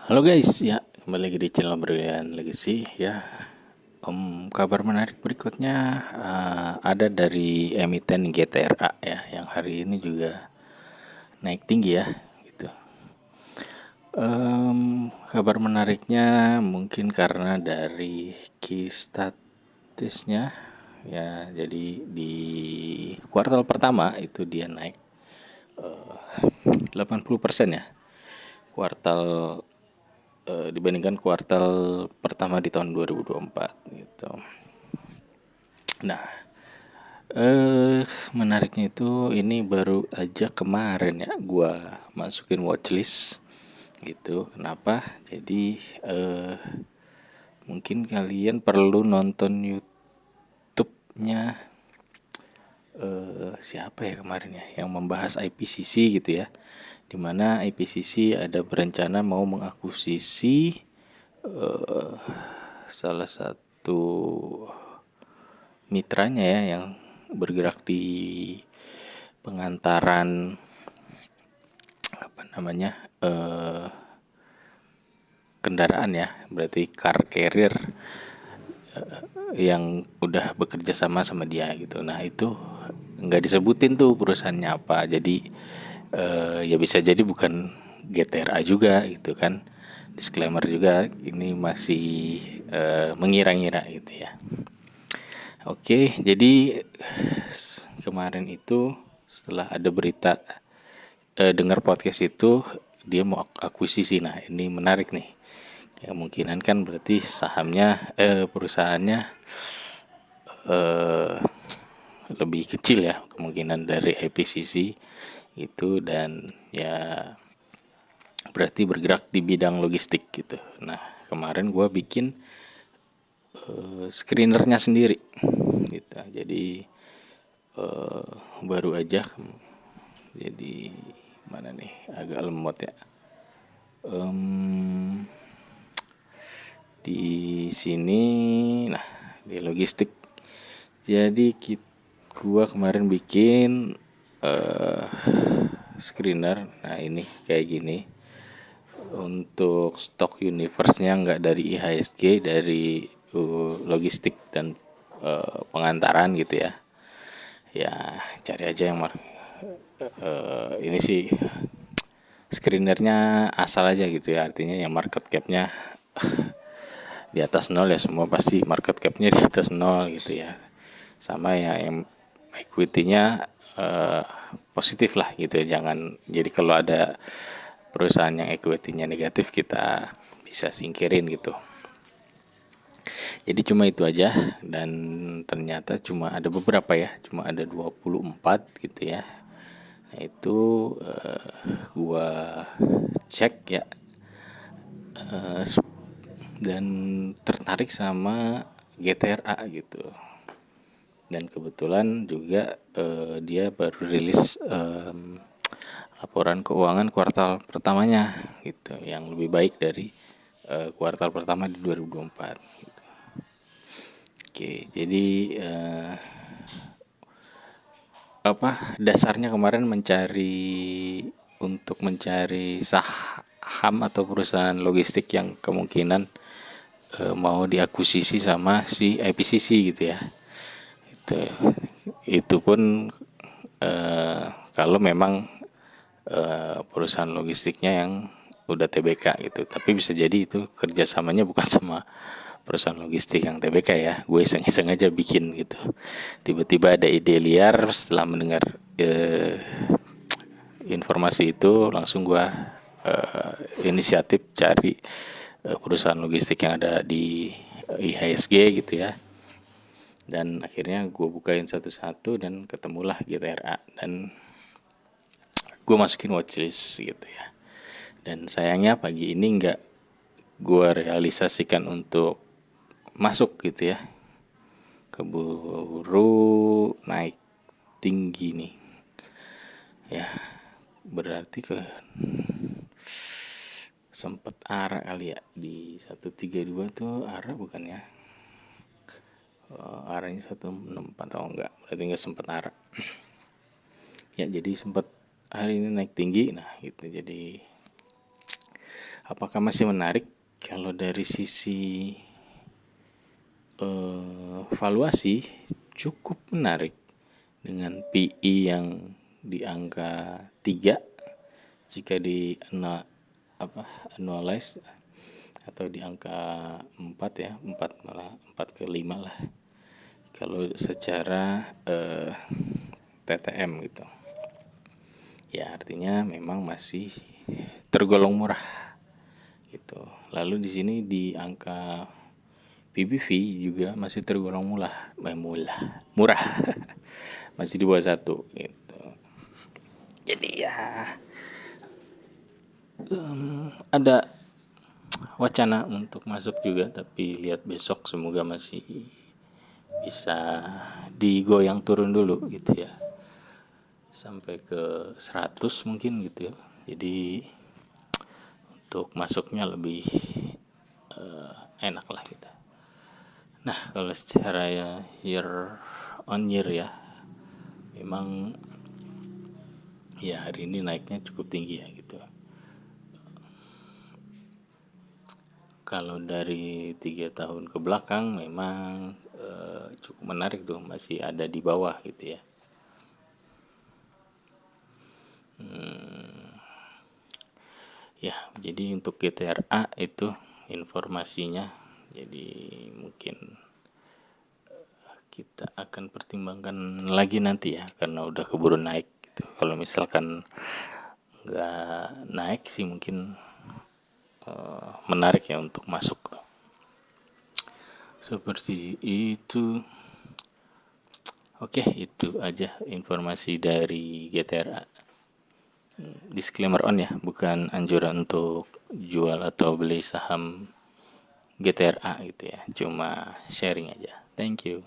Halo guys, ya kembali lagi di channel Brilian Legacy ya. Kabar menarik berikutnya ada dari emiten GTRA ya, yang hari ini juga naik tinggi ya, gitu. Kabar menariknya mungkin karena dari key statusnya ya, jadi di kuartal pertama itu dia naik 80% ya, kuartal dibandingkan kuartal pertama di tahun 2024 gitu. Nah, menariknya itu ini baru aja kemarin ya gua masukin watchlist gitu. Kenapa? Jadi mungkin kalian perlu nonton YouTube-nya siapa ya kemarin ya yang membahas IPCC gitu ya. Dimana IPCC ada berencana mau mengakuisisi salah satu mitranya ya yang bergerak di pengantaran apa namanya kendaraan ya, berarti car carrier yang udah bekerja sama sama dia gitu. Nah itu nggak disebutin tuh perusahaannya apa, jadi ya bisa jadi bukan GTRA juga gitu kan. Disclaimer juga, ini masih mengira-ngira gitu ya. Oke, jadi kemarin itu setelah ada berita dengar podcast itu dia mau akuisisi. Nah, ini menarik nih. Kemungkinan kan berarti sahamnya perusahaannya eh lebih kecil ya kemungkinan dari IPCC itu, dan ya berarti bergerak di bidang logistik gitu. Nah, kemarin gua bikin screenernya sendiri gitu. Jadi eh, baru aja jadi mana nih agak lemot ya. Em, di sini, nah di logistik. Jadi gua kemarin bikin eh screener. Nah ini kayak gini. Untuk stok universe-nya nggak dari IHSG, dari logistik dan pengantaran gitu ya. Ya cari aja yang ini sih screenernya asal aja gitu ya, artinya yang market cap-nya di atas nol ya, semua pasti market cap-nya di atas nol gitu ya. Sama ya yang equity-nya positif lah gitu ya. Jangan jadi kalau ada perusahaan yang equity-nya negatif kita bisa singkirin gitu. Jadi cuma itu aja, dan ternyata cuma ada beberapa ya, cuma ada 24 gitu ya. Nah itu gua cek ya, eh, dan tertarik sama GTRA gitu. Dan kebetulan juga dia baru rilis laporan keuangan kuartal pertamanya gitu, yang lebih baik dari kuartal pertama di 2024 gitu. Oke, jadi apa dasarnya kemarin mencari saham atau perusahaan logistik yang kemungkinan mau diakuisisi sama si IPCC gitu ya. Itu itu pun kalau memang perusahaan logistiknya yang udah TBK gitu. Tapi bisa jadi itu kerjasamanya bukan sama perusahaan logistik yang TBK ya. Gue iseng-iseng aja bikin gitu. Tiba-tiba ada ide liar setelah mendengar informasi itu, langsung gue inisiatif cari perusahaan logistik yang ada di IHSG gitu ya. Dan akhirnya gue bukain satu-satu dan ketemulah GTRA, dan gue masukin watchlist gitu ya. Dan sayangnya pagi ini nggak gue realisasikan untuk masuk gitu ya, keburu naik tinggi nih ya, berarti sempet arah kali ya di 132 tuh, arah bukan ya, arahnya 164 atau enggak, berarti nggak sempet arah ya. Jadi sempet hari ini naik tinggi, nah gitu. Jadi Apakah masih menarik? Kalau dari sisi valuasi cukup menarik dengan PE yang di angka 3 jika di annualize atau di angka 4 ya, 4 malah 4 ke 5 lah. Kalau secara TTM gitu. Ya artinya memang masih tergolong murah gitu. Lalu di sini di angka PBV juga masih tergolong murah, masih di bawah 1 gitu. Jadi ya ada wacana untuk masuk juga, tapi lihat besok, semoga masih bisa digoyang turun dulu gitu ya, sampai ke 100 mungkin gitu ya. Jadi untuk masuknya lebih enak lah kita. Nah kalau secara ya year on year ya, memang ya hari ini naiknya cukup tinggi ya gitu. Kalau dari 3 tahun ke belakang memang cukup menarik tuh, masih ada di bawah gitu ya. Ya, jadi untuk GTRA itu informasinya. Jadi mungkin kita akan pertimbangkan lagi nanti ya, karena udah keburu naik gitu. Kalau misalkan nggak naik sih mungkin menarik ya untuk masuk. Seperti itu. Oke, itu aja informasi dari GTRA. Disclaimer on ya, bukan anjuran untuk jual atau beli saham GTRA gitu ya. Cuma sharing aja. Thank you.